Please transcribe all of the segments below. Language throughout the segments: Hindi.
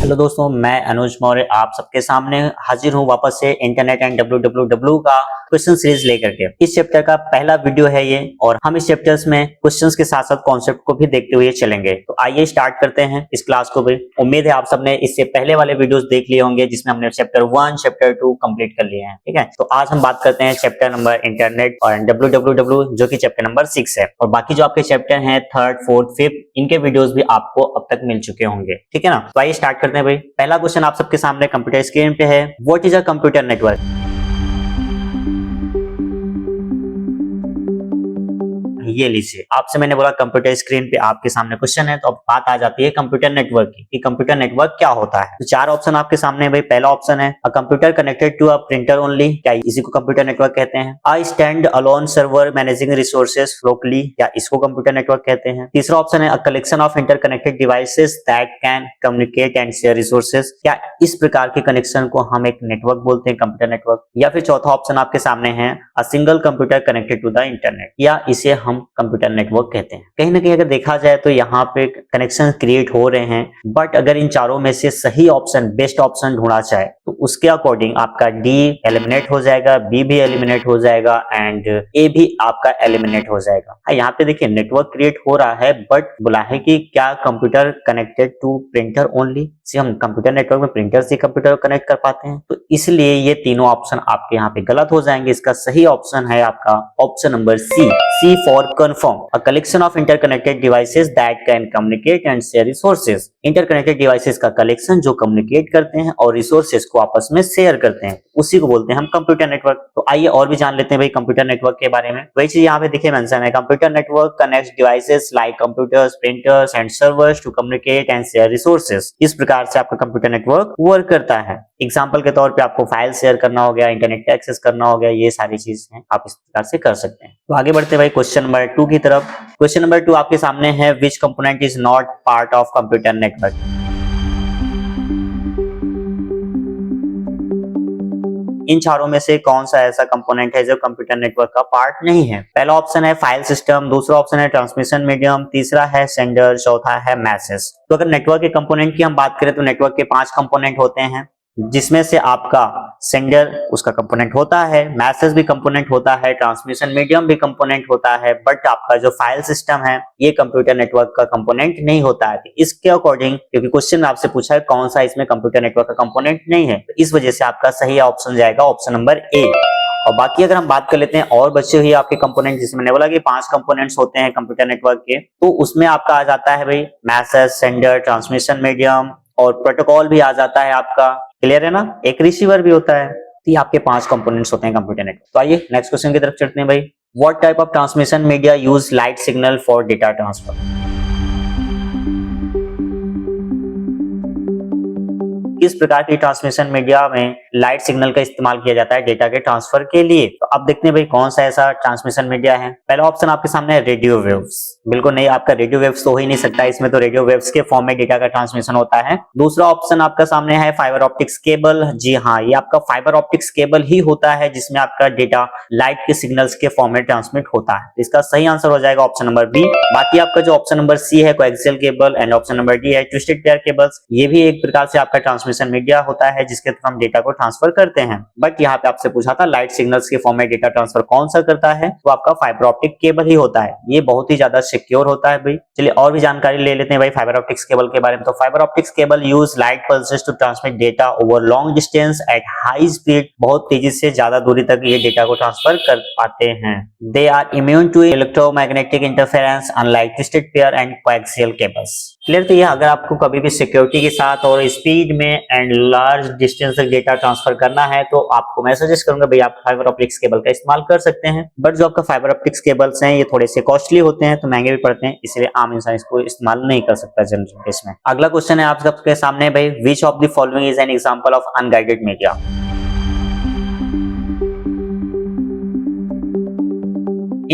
हेलो दोस्तों, मैं अनुज मौर्य आप सबके सामने हाजिर हूँ वापस से इंटरनेट एंड www का क्वेश्चन सीरीज लेकर के। इस चैप्टर का पहला वीडियो है ये और हम इस चैप्टर्स में क्वेश्चंस के साथ साथ कॉन्सेप्ट को भी देखते हुए चलेंगे। तो आइए स्टार्ट करते हैं इस क्लास को भी। उम्मीद है आप सबने इससे पहले वाले वीडियोस देख लिए होंगे जिसमें हमने चैप्टर 1 चैप्टर 2 कंप्लीट कर लिए हैं। ठीक है, तो आज हम बात करते हैं चैप्टर नंबर इंटरनेट और www जो कि चैप्टर नंबर 6 है। और बाकी जो आपके चैप्टर हैं 3rd 4th 5th इनके वीडियोस भी आपको अब तक मिल चुके होंगे। ठीक है ना, तो आइए स्टार्ट करते हैं भाई। पहला क्वेश्चन आप सबके सामने कंप्यूटर स्क्रीन पे है। What is a computer network? ये लीजिए, आपसे मैंने बोला कंप्यूटर स्क्रीन पे आपके सामने क्वेश्चन है, तो अब बात आ जाती है कंप्यूटर नेटवर्क की कि कंप्यूटर नेटवर्क क्या होता है। तो 4 ऑप्शन आपके सामने है भाई। पहला ऑप्शन है a computer connected to a printer only, क्या इसी को कंप्यूटर नेटवर्क कहते हैं। A stand alone server managing resources locally, क्या इसको कंप्यूटर नेटवर्क कहते हैं। तीसरा ऑप्शन है a collection of interconnected devices that can communicate and share resources, क्या इस प्रकार के कनेक्शन को हम एक नेटवर्क बोलते हैं, कंप्यूटर नेटवर्क। या फिर चौथा ऑप्शन आपके सामने है a single computer connected to the internet, या इसे हम कंप्यूटर नेटवर्क कहते हैं। कहीं ना कहीं अगर देखा जाए तो यहाँ पे कनेक्शन क्रिएट हो रहे हैं, बट अगर इन चारों में से सही ऑप्शन बेस्ट ऑप्शन ढूंढा जाए तो उसके अकॉर्डिंग आपका डी एलिमिनेट हो जाएगा, बी भी एलिमिनेट हो जाएगा एंड ए भी आपका एलिमिनेट हो जाएगा। यहाँ पे देखिए नेटवर्क क्रिएट हो रहा है बट बोला है कि क्या computer connected to printer only, से हम कंप्यूटर नेटवर्क में प्रिंटर से कंप्यूटर कनेक्ट कर पाते हैं, तो इसलिए ये तीनों ऑप्शन आपके यहाँ पे गलत हो जाएंगे। इसका सही ऑप्शन है आपका option number C for confirm, a collection of interconnected devices that can communicate and share resources. Interconnected devices का कलेक्शन जो कम्युनिकेट करते हैं और रिसोर्सेज को आपस में शेयर करते हैं, उसी को बोलते हैं हम कंप्यूटर नेटवर्क। तो आइए और भी जान लेते हैं भाई कंप्यूटर नेटवर्क के बारे में। वही चीज यहाँ पे देखिए मेंशन है, computer network connects devices like computers, printers and servers to communicate and share resources. इस प्रकार से आपका कंप्यूटर नेटवर्क वर्क करता है। एग्जाम्पल के तौर पे आपको फाइल शेयर करना हो गया, इंटरनेट एक्सेस करना हो गया, ये सारी चीजें आप इस प्रकार से कर सकते हैं। तो आगे बढ़ते भाई क्वेश्चन नंबर 2 की तरफ। क्वेश्चन नंबर 2 आपके सामने है, which component is not part of computer network. इन चारों में से कौन सा ऐसा कंपोनेंट है जो कंप्यूटर नेटवर्क का पार्ट नहीं है। पहला ऑप्शन है फाइल सिस्टम, दूसरा ऑप्शन है ट्रांसमिशन मीडियम, तीसरा है सेंडर, चौथा है मैसेज। तो अगर नेटवर्क के कंपोनेंट की हम बात करें तो नेटवर्क के 5 कंपोनेंट होते हैं, जिसमें से आपका सेंडर उसका कंपोनेंट होता है, मैसेज भी कंपोनेंट होता है, ट्रांसमिशन मीडियम भी कंपोनेंट होता है, बट आपका जो फाइल सिस्टम है ये कंप्यूटर नेटवर्क का कंपोनेंट नहीं होता है। इसके अकॉर्डिंग, क्योंकि क्वेश्चन आपसे पूछा है कौन सा इसमें कंप्यूटर नेटवर्क का कंपोनेंट नहीं है, तो इस वजह से आपका सही ऑप्शन जाएगा ऑप्शन नंबर ए। और बाकी अगर हम बात कर लेते हैं और बचे हुए आपके कंपोनेंट, जिसमें मैंने बोला कि 5 कंपोनेंट्स होते हैं कंप्यूटर नेटवर्क के, तो उसमें आपका आ जाता है भाई मैसेज, सेंडर, ट्रांसमिशन मीडियम और प्रोटोकॉल भी आ जाता है आपका। क्लियर है ना, एक रिसीवर भी होता है। तो ये आपके 5 कंपोनेंट्स होते हैं कंप्यूटर नेटवर्क। तो आइए नेक्स्ट क्वेश्चन की तरफ चलते हैं भाई। What type of transmission media use light signal for data transfer. किस प्रकार की ट्रांसमिशन मीडिया में लाइट सिग्नल का इस्तेमाल किया जाता है डेटा के ट्रांसफर के लिए। तो अब देखते हैं भाई कौन सा ऐसा ट्रांसमिशन मीडिया है। पहला ऑप्शन आपके सामने है रेडियो वेव्स। बिल्कुल नहीं, आपका रेडियो वेव्स तो हो ही नहीं सकता, इसमें तो रेडियो वेव्स के फॉर्म में डेटा का ट्रांसमिशन होता है। दूसरा ऑप्शन आपका सामने है फाइबर ऑप्टिक्स केबल। जी हाँ, ये आपका फाइबर ऑप्टिक्स केबल ही होता है जिसमें आपका डेटा लाइट के सिग्नल्स के फॉर्म में ट्रांसमिट होता है। इसका सही आंसर हो जाएगा ऑप्शन नंबर बी। बाकी आपका जो ऑप्शन नंबर सी है coaxial cable and option number D है ट्विस्टेड पेयर केबल्स, ये भी एक प्रकार से आपका ट्रांसमिशन मीडिया होता है जिसके थ्रू हम डेटा को ट्रांसफर करते हैं। बट यहाँ पे आपसे पूछा था लाइट सिग्नल्स के फॉर्म में डेटा ट्रांसफर कौन सा करता है, तो आपका फाइबर ऑप्टिक केबल ही होता है। ये बहुत ही ज्यादा सिक्योर होता है भाई। चलिए और भी जानकारी ले लेते हैं भाई फाइबर ऑप्टिक्स केबल के बारे में। तो fibre optics cable use light pulses to transmit data over long distance at high speed. बहुत तेजी से ज्यादा दूरी तक ये डेटा को ट्रांसफर कर पाते हैं। They are immune to electromagnetic interference unlike twisted pair and coaxial cables. Clear. तो ये अगर आपको कभी भी सिक्योरिटी के साथ और स्पीड में एंड लार्ज डिस्टेंस तक डेटा ट्रांसफर करना है तो आपको मैं सजेस्ट करूंगा भाई आप फाइबर ऑप्टिक्स केबल का इस्तेमाल कर सकते हैं। बट जो आपका फाइबर ऑप्टिक्स केबल्स हैं ये थोड़े से कॉस्टली होते हैं, तो महंगे भी पड़ते हैं, इसलिए आम इंसान इसको इस्तेमाल नहीं कर सकता जनरल केस में। अगला क्वेश्चन है आप सबके सामने भाई, which of the following is an example of unguided media.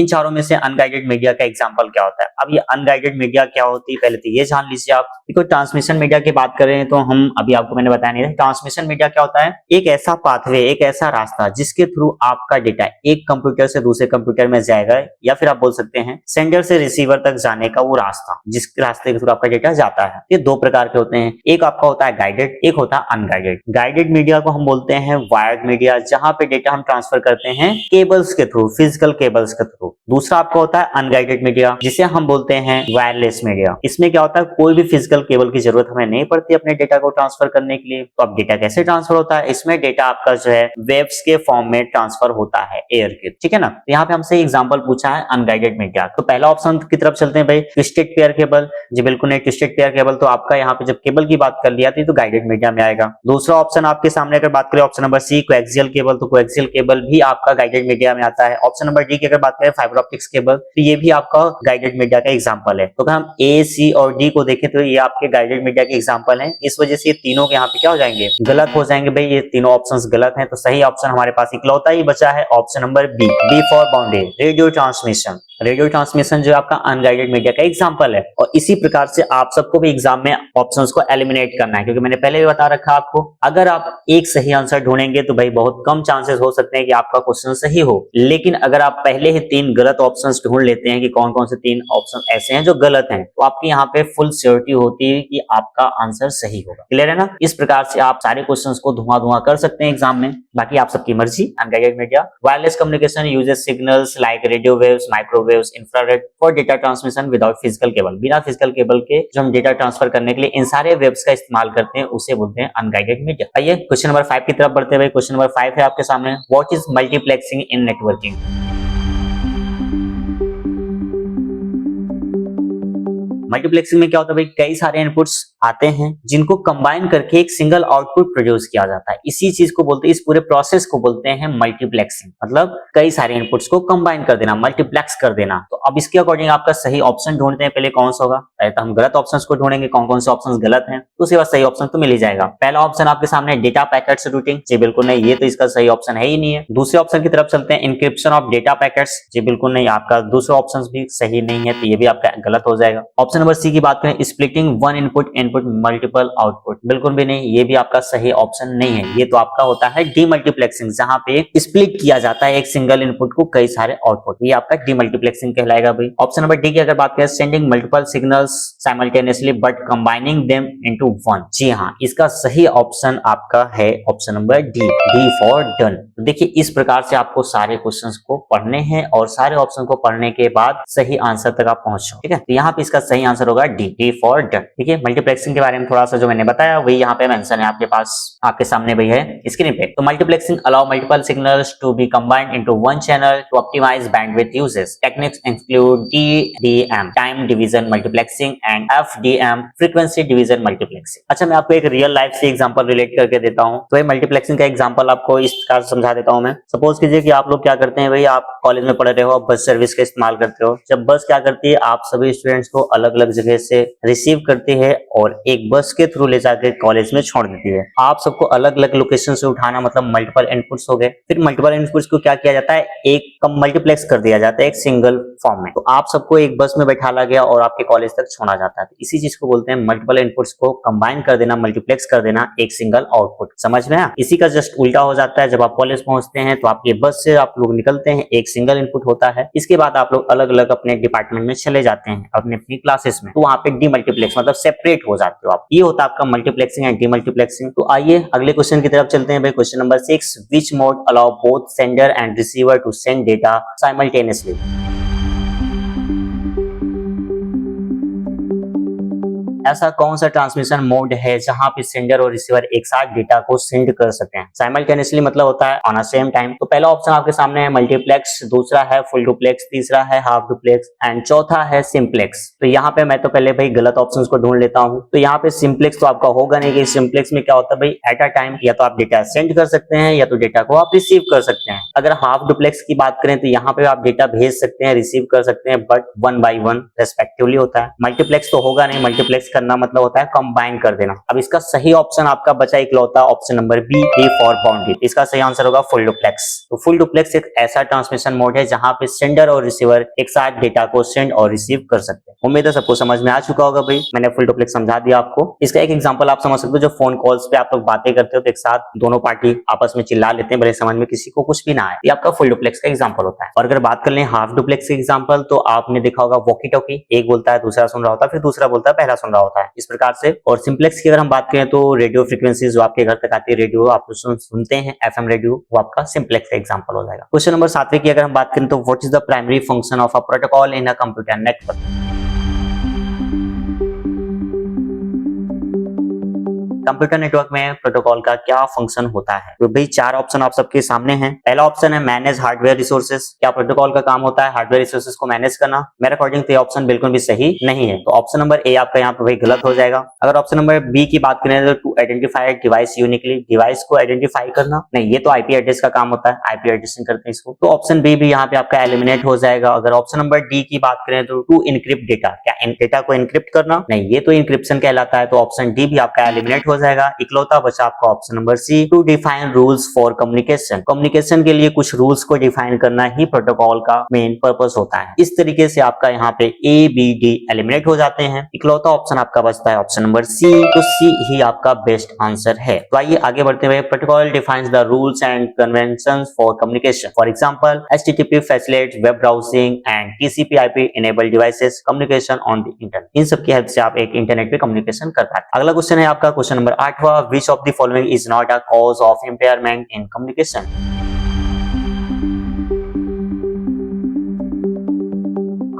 इन चारों में से अनगाइडेड मीडिया का एग्जांपल क्या होता है? अब ये अनगाइडेड मीडिया क्या होती है पहले तो ये जान लीजिए आप। देखो ट्रांसमिशन मीडिया की बात कर रहे हैं तो हम अभी आपको मैंने बताया नहीं था, ट्रांसमिशन मीडिया क्या होता है? एक ऐसा पाथवे, एक ऐसा रास्ता जिसके थ्रू आपका डेटा एक कंप्यूटर से दूसरे कंप्यूटर में जाएगा, या फिर आप बोल सकते हैं सेंडर से रिसीवर तक जाने का वो रास्ता, जिस रास्ते के थ्रू आपका डेटा जाता है। ये दो प्रकार के होते हैं, एक आपका होता है गाइडेड, एक होता है अनगाइडेड। गाइडेड मीडिया को हम बोलते हैं वायर्ड मीडिया, जहां पे डेटा हम ट्रांसफर करते हैं केबल्स के थ्रू, फिजिकल केबल्स के थ्रू। दूसरा आपका होता है अनगाइडेड मीडिया, जिसे हम बोलते हैं वायरलेस मीडिया। इसमें क्या होता है, कोई भी फिजिकल केबल की जरूरत हमें नहीं पड़ती अपने डेटा को ट्रांसफर करने के लिए। तो अब डेटा कैसे ट्रांसफर होता है? इसमें डेटा आपका जो है वेव्स के फॉर्म में ट्रांसफर होता है एयर के, ठीक है ना। तो यहाँ पे हमसे एग्जांपल पूछा है अनगाइडेड मीडिया, तो पहला ऑप्शन की तरफ चलते हैं भाई, ट्विस्टेड पेयर केबल। जी बिल्कुल नहीं, ट्विस्टेड पेयर केबल तो आपका यहाँ पे जब केबल की बात कर लिया थी तो गाइडेड मीडिया में आएगा। दूसरा ऑप्शन आपके सामने अगर बात करें option number C coaxial cable, तो कोएक्सियल केबल भी आपका गाइडेड मीडिया में आता है। ऑप्शन नंबर डी की अगर बात करें फाइबर ऑप्टिक्स केबल, तो ये भी आपका गाइडेड मीडिया का एग्जांपल है। तो अगर हम ए, सी और डी को देखें तो ये आपके गाइडेड मीडिया के एग्जांपल हैं। इस वजह से ये तीनों के यहाँ पे क्या हो जाएंगे, गलत हो जाएंगे भाई, ये तीनों ऑप्शंस गलत हैं। तो सही ऑप्शन हमारे पास इकलौता ही बचा है option number B, B for boundary, radio transmission. Radio transmission जो आपका अनगाइडेड मीडिया का एग्जांपल है। और इसी प्रकार से आप सबको भी एग्जाम में ऑप्शंस को एलिमिनेट करना है, क्योंकि मैंने पहले भी बता रखा आपको, अगर आप एक सही आंसर ढूंढेंगे तो भाई बहुत कम चांसेस हो सकते हैं कि आपका क्वेश्चन सही हो। लेकिन अगर आप पहले ही 3 गलत ऑप्शंस ढूंढ लेते हैं कि कौन कौन से 3 ऑप्शन ऐसे हैं जो गलत हैं, तो आपकी यहाँ पे फुल श्योरिटी होती है कि आपका आंसर सही होगा। क्लियर है ना? इस प्रकार से आप सारे क्वेश्चंस को धुआं कर सकते हैं एग्जाम में, बाकी आप सबकी मर्जी। Unguided media wireless communication uses signals like radio waves, microwaves, infrared for data transmission without physical cable. बिना फिजिकल केबल के जो हम डेटा ट्रांसफर करने के लिए इन सारे वेव्स का इस्तेमाल करते हैं, उसे बोलते हैं अनगाइडेड मीडिया। आइए क्वेश्चन नंबर 5 की तरफ बढ़ते हैं। क्वेश्चन नंबर 5 है आपके सामने, what is multiplexing in networking? Multiplexing में क्या होता है भाई, कई सारे इनपुट्स आते हैं जिनको कंबाइन करके एक सिंगल आउटपुट प्रोड्यूस किया जाता है। इसी चीज को बोलते हैं, इस पूरे प्रोसेस को बोलते हैं मल्टीप्लेक्सिंग। मतलब कई सारे इनपुट्स को कंबाइन कर देना, मल्टीप्लेक्स कर देना। तो अब इसके अकॉर्डिंग आपका सही ऑप्शन ढूंढते हैं, पहले कौन सा होगा। पहले तो हम गलत ऑप्शंस को ढूंढेंगे, कौन कौन से ऑप्शंस गलत हैं, तो उसके बाद सही ऑप्शन तो मिल ही जाएगा। पहला ऑप्शन आपके सामने डेटा पैकेट्स रूटिंग, जी बिल्कुल नहीं, ये तो इसका सही ऑप्शन है ही नहीं है। दूसरे ऑप्शन की तरफ चलते हैं, इंक्रिप्शन ऑफ डेटा पैकेट्स, जी बिल्कुल नहीं, आपका दूसरा ऑप्शन भी सही नहीं है, तो ये भी आपका गलत हो जाएगा। ऑप्शन नंबर सी की बात करें, splitting one input multiple output, बिल्कुल भी नहीं, ये भी आपका सही ऑप्शन नहीं है। ये तो आपका होता है डीमल्टीप्लेक्सिंग, जहां पे स्प्लिट किया जाता है एक सिंगल इनपुट को कई सारे आउटपुट, ये आपका डीमल्टीप्लेक्सिंग कहलाएगा भाई। ऑप्शन नंबर डी की अगर बात करें, sending multiple signals simultaneously but combining them into one, जी हाँ, इसका सही ऑप्शन आपका है option number D, D for done. तो देखिए इस प्रकार से आपको सारे क्वेश्चंस को पढ़ने हैं और सारे ऑप्शन को पढ़ने के बाद सही आंसर तक आप पहुंचो, ठीक है। तो यहाँ पे इसका सही आंसर होगा डी, डी फॉर डन। ठीक है, मल्टीप्लेक्सिंग के बारे में थोड़ा सा जो मैंने बताया वही यहाँ पे मेंशन है आपके पास, आपके सामने भी है स्क्रीन पे। तो multiplexing allow multiple signals to be combined into one channel to optimise bandwidth uses. Techniques include TDM time division multiplexing and FDM frequency division multiplexing. अच्छा, मैं आपको एक रियल लाइफ से एग्जांपल रिलेट करके देता हूँ। तो ये मल्टीप्लेक्सिंग का एग्जांपल आपको इस प्रकार समझा देता हूँ मैं। सपोज कीजिए कि आप लोग क्या करते हैं भाई, आप कॉलेज में पढ़ रहे हो, बस सर्विस का इस्तेमाल करते हो। जब बस क्या करती है, आप सभी स्टूडेंट्स को अलग अलग जगह से रिसीव करती है और एक बस के थ्रू ले जाकर कॉलेज में छोड़ देती है। आप सबको अलग अलग लोकेशन से उठाना, मतलब मल्टीपल इनपुट्स हो गए। फिर मल्टीपल इनपुट्स को क्या किया जाता है, एक कम मल्टीप्लेक्स कर दिया जाता है एक सिंगल फॉर्म में। तो आप सबको एक बस में बैठाला गया और आपके कॉलेज तक छोड़ा जाता है। तो इसी चीज को बोलते हैं मल्टीपल इनपुट्स को कंबाइन कर देना, मल्टीप्लेक्स कर देना एक सिंगल आउटपुट। समझ में आया? इसी का जस्ट उल्टा हो जाता है। जब आप कॉलेज पहुंचते हैं तो आपके बस से आप लोग निकलते हैं, एक सिंगल इनपुट होता है। इसके बाद आप लोग अलग अलग अपने डिपार्टमेंट में चले जाते हैं, अपने अपनी क्लासेस में। तो वहां पे डीमल्टीप्लेक्स मतलब सेपरेट हो जाते हो आप। ये होता है आपका मल्टीप्लेक्सिंग एंड डीमल्टीप्लेक्सिंग। तो आइए अगले क्वेश्चन की तरफ चलते हैं भाई। Question number 6, which mode allow both sender and receiver to send data simultaneously. ऐसा कौन सा ट्रांसमिशन मोड है जहां पे सेंडर और रिसीवर एक साथ डेटा को सेंड कर सकते हैं साइमल्टेनियसली, मतलब होता है ऑन अ सेम टाइम। तो पहला ऑप्शन आपके सामने है मल्टीप्लेक्स, दूसरा है फुल डुप्लेक्स, तीसरा है हाफ डुप्लेक्स एंड चौथा है सिंप्लेक्स। तो यहाँ पे मैं तो पहले भाई गलत ऑप्शंस को ढूंढ लेता हूँ। तो यहाँ पे सिंप्लेक्स तो आपका होगा नहीं, कि सिंप्लेक्स में क्या होता है भाई, एट अ टाइम या तो आप डेटा सेंड कर सकते हैं या तो डेटा को आप रिसीव कर सकते हैं। अगर हाफ डुप्लेक्स की बात करें तो यहाँ पे आप डेटा भेज सकते हैं, रिसीव कर सकते हैं, but one by one respectively होता है। मल्टीप्लेक्स तो होगा नहीं, मल्टीप्लेक्स करना मतलब होता है कंबाइन कर देना। अब इसका सही ऑप्शन आपका बचा इकलौता option number B for boundary. इसका सही आंसर होगा फुल डुप्लेक्स। तो फुल डुप्लेक्स एक ऐसा ट्रांसमिशन मोड है जहां पे सेंडर और रिसीवर एक साथ डेटा को सेंड और रिसीव कर सकते हैं। उम्मीद है सबको समझ में आ चुका होगा भाई, मैंने फुल डुप्लेक्स समझा दिया आपको। इसका एक एग्जांपल आप समझ सकते हो, जो फोन कॉल्स पे आप लोग बातें करते हो तो एक साथ दोनों पार्टी आपस में चिल्ला लेते हैं, भले समझ में किसी को कुछ भी ना आए, ये आपका फुल डुप्लेक्स का एग्जांपल होता है। और अगर बात कर लें हाफ डुप्लेक्स के एग्जांपल, तो आपने देखा होगा वॉकी टॉकी, एक बोलता है दूसरा सुन रहा होता है, फिर दूसरा बोलता है पहला सुन रहा होता है, इस प्रकार से। और सिंप्लेक्स की अगर हम बात करें तो रेडियो फ्रीक्वेंसी जो आपके घर तक आती है, रेडियो आप सुनते हैं एफएम रेडियो, वो आपका सिंप्लेक्स का एग्जांपल हो जाएगा। क्वेश्चन नंबर 7 की अगर हम बात करें तो what is the primary function of a protocol in a computer network. Computer network में प्रोटोकॉल का क्या फंक्शन होता है? तो भाई 4 ऑप्शन आप सबके सामने हैं। पहला ऑप्शन है मैनेज हार्डवेयर रिसोर्सेज। क्या प्रोटोकॉल का काम होता है हार्डवेयर रिसोर्सेज को मैनेज करना? मेरे अकॉर्डिंग तो ये ऑप्शन बिल्कुल भी सही नहीं है, तो ऑप्शन नंबर ए आपका यहाँ पे भाई गलत हो जाएगा। अगर ऑप्शन नंबर बी की बात करें तो to identify device uniquely, device को आइडेंटिफाई करना, नहीं ये तो आईपी एड्रेस का काम होता है, आईपी एड्रेसिंग करते हैं इसको, तो ऑप्शन बी भी यहाँ पे आपका एलिमिनेट हो जाएगा। अगर ऑप्शन नंबर डी की बात करें तो टू इनक्रिप्ट डेटा, क्या डेटा को इनक्रिप्ट करना, नहीं ये तो इनक्रिप्शन कहलाता है, तो ऑप्शन डी भी आपका एलिमिनेट हो जाएगा। इकलौता बचा आपका option number C to define rules for communication. Communication के लिए कुछ रूल्स को डिफाइन करना ही प्रोटोकॉल का मेन पर्पस होता है। इस तरीके से आपका यहाँ पे ए बी डी एलिमिनेट हो जाते हैं। इकलौता ऑप्शन आपका बचता है ऑप्शन नंबर सी, तो सी ही आपका बेस्ट आंसर है। तो आइए आगे बढ़ते हुए, protocol defines the rules and conventions for communication, for example HTTP facilitates web browsing and TCP IP enabled devices communication on the internet. इन सब की हेल्प से आप एक इंटरनेट पे कम्युनिकेशन कर पाते हैं। अगला क्वेश्चन है आपका क्वेश्चन नंबर 8वां, which of the following is not a cause of impairment in communication?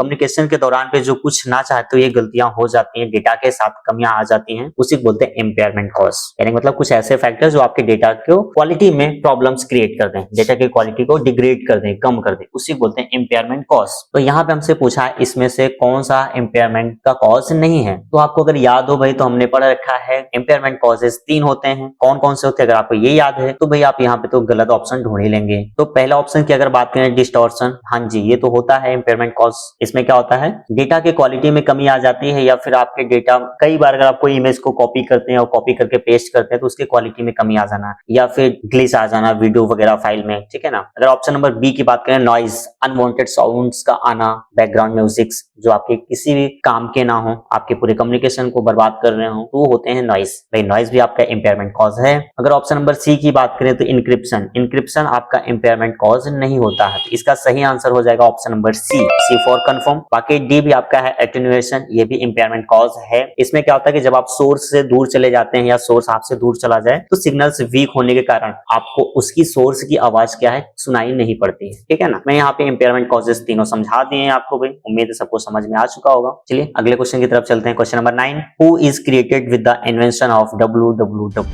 Communication के दौरान पे जो कुछ ना चाहते हुए गलतियां हो जाती हैं, डेटा के साथ कमियां आ जाती हैं, उसी को बोलते हैं इम्पेयरमेंट कॉज। यानी मतलब कुछ ऐसे फैक्टर्स जो आपके डेटा को क्वालिटी में प्रॉब्लम्स क्रिएट कर दें, डेटा की क्वालिटी को डिग्रेड कर दें, कम कर दें, उसी को बोलते हैं इम्पेयरमेंट कॉज। तो यहाँ पे हमसे पूछा है इसमें से कौन सा इम्पेयरमेंट का कॉज नहीं है, तो आपको अगर याद हो भाई तो हमने पढ़ रखा है इम्पेयरमेंट कॉजेस 3 होते हैं। कौन कौन से होते हैं? अगर आपको ये याद है तो भाई आप यहाँ पे तो गलत ऑप्शन ढूंढ ही लेंगे। तो पहला ऑप्शन की अगर बात करें डिस्टॉर्शन, हाँ जी ये तो होता है इम्पेयरमेंट कॉज। इसमें क्या होता है, डेटा के क्वालिटी में कमी आ जाती है, या फिर आपके डेटा कई बार अगर आप कोई इमेज को कॉपी करते हैं और कॉपी करके पेस्ट करते हैं तो उसके क्वालिटी में कमी आ जाना, या फिर ग्लिच आ जाना वीडियो वगैरह फाइल में, ठीक है ना। अगर ऑप्शन नंबर बी की बात करें नॉइज, अनवांटेड साउंड्स का आना, बैकग्राउंड म्यूजिक जो आपके किसी भी काम के ना हो, आपके पूरे कम्युनिकेशन को बर्बाद कर रहे हो, तो होते हैं नॉइज। भाई नॉइज भी आपका इम्पेयरमेंट कॉज है। अगर ऑप्शन नंबर सी की बात करें तो इंक्रिप्शन, इंक्रिप्शन आपका इम्पेयरमेंट कॉज नहीं होता है, तो इसका सही आंसर हो जाएगा option number C for confirm. बाकी डी भी आपका है एटेन्युएशन, ये भी इम्पेयरमेंट कॉज है। इसमें क्या होता है कि जब आप सोर्स से दूर चले जाते हैं या सोर्स आपसे दूर चला जाए तो सिग्नल्स वीक होने के कारण आपको उसकी सोर्स की आवाज क्या है सुनाई नहीं पड़ती है, ठीक है ना। मैं यहाँ पे इम्पेयरमेंट कॉजेस तीनों समझा दिए हैं आपको भाई, उम्मीद है सबको समझ में आ चुका होगा। चलिए अगले क्वेश्चन की तरफ चलते हैं। Question number 9, who is created with the invention of WWW?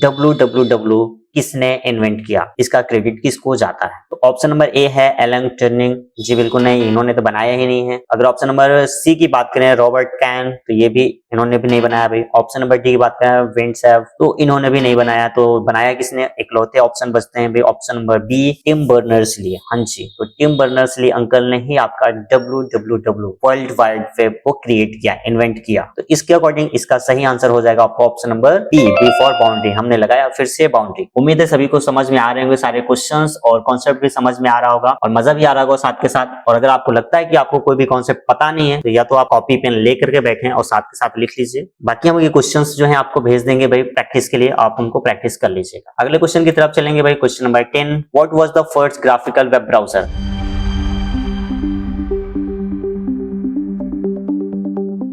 WWW किसने इन्वेंट किया, इसका क्रेडिट किसको जाता है? तो ऑप्शन नंबर ए है एलन टर्निंग, जी बिल्कुल नहीं, इन्होंने तो बनाया ही नहीं है। अगर ऑप्शन नंबर सी की बात करें रॉबर्ट कैन, तो ये भी इन्होंने भी नहीं बनाया भाई। ऑप्शन नंबर डी की बात करें विंडसेफ, तो इन्होंने भी नहीं बनाया। तो बनाया किसने? इकलौते ऑप्शन बचते हैं भाई option number B Tim Berners Lee. हाँ जी, तो टिम बर्नर्स-ली अंकल ने ही आपका WWW वर्ल्ड वाइड वेब को क्रिएट किया, इन्वेंट किया। तो इसके अकॉर्डिंग इसका सही आंसर हो जाएगा आपका option number B for boundary. हमने लगाया फिर से बाउंड्री। उम्मीद है सभी को समझ में आ रहे होंगे सारे क्वेश्चंस, और कॉन्सेप्ट भी समझ में आ रहा होगा और मजा भी आ रहा होगा साथ के साथ। और अगर आपको लगता है कि आपको कोई भी कॉन्सेप्ट पता नहीं है तो या तो आप कॉपी पेन लेकर के बैठें और साथ के साथ लिख लीजिए। बाकी हम ये क्वेश्चंस जो है आपको भेज देंगे भाई प्रैक्टिस के लिए, आप उनको प्रैक्टिस कर लीजिएगा। अगले क्वेश्चन की तरफ चलेंगे भाई। Question number 10, what was the first graphical web browser?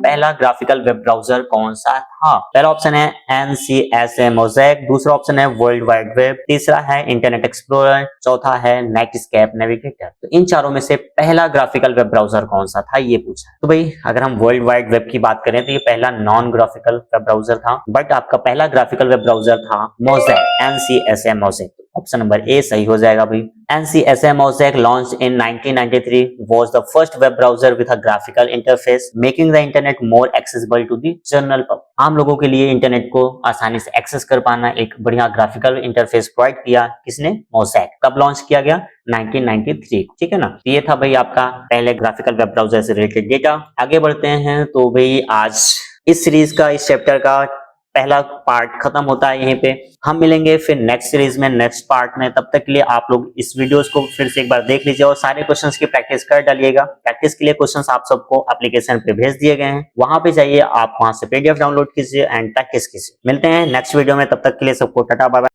पहला ग्राफिकल वेब ब्राउजर कौन सा था? पहला ऑप्शन है NCSA मोज़ेक, दूसरा ऑप्शन है वर्ल्ड वाइड वेब, तीसरा है इंटरनेट एक्सप्लोरर, चौथा है नेटस्केप नेविगेटर। तो इन चारों में से पहला ग्राफिकल वेब ब्राउजर कौन सा था ये पूछा। तो भाई अगर हम वर्ल्ड वाइड वेब की बात करें तो ये पहला नॉन ग्राफिकल वेब ब्राउजर था, बट आपका पहला ग्राफिकल वेब ब्राउजर था mosaic, NCSA mosaic. Option number A सही हो जाएगा भाई। NCSA Mosaic launched in 1993 was the first web browser with a graphical interface, making the internet more accessible to the general public. आम लोगों के लिए इंटरनेट को आसानी से एक्सेस कर पाना एक बढ़िया ग्राफिकल इंटरफेस प्रोवाइड किया किसने? मोज़ैक। कब लॉन्च किया गया? 1993। ठीक है ना। ये था भाई आपका पहले ग्राफिकल वेब ब्राउजर से रिलेटेड डेटा। आगे बढ़ते हैं तो भाई आज इस सीरीज का, इस चैप्टर का पहला पार्ट खत्म होता है यहीं पे। हम मिलेंगे फिर नेक्स्ट सीरीज में, नेक्स्ट पार्ट में। तब तक के लिए आप लोग इस वीडियोस को फिर से एक बार देख लीजिए और सारे क्वेश्चंस की प्रैक्टिस कर डालिएगा। प्रैक्टिस के लिए क्वेश्चंस आप सबको एप्लीकेशन पे भेज दिए गए हैं, वहां पे जाइए, आप वहां से पीडीएफ डाउनलोड कीजिए एंड प्रैक्टिस कीजिए। मिलते हैं नेक्स्ट वीडियो में, तब तक के लिए सबको टाटा बाय बाय।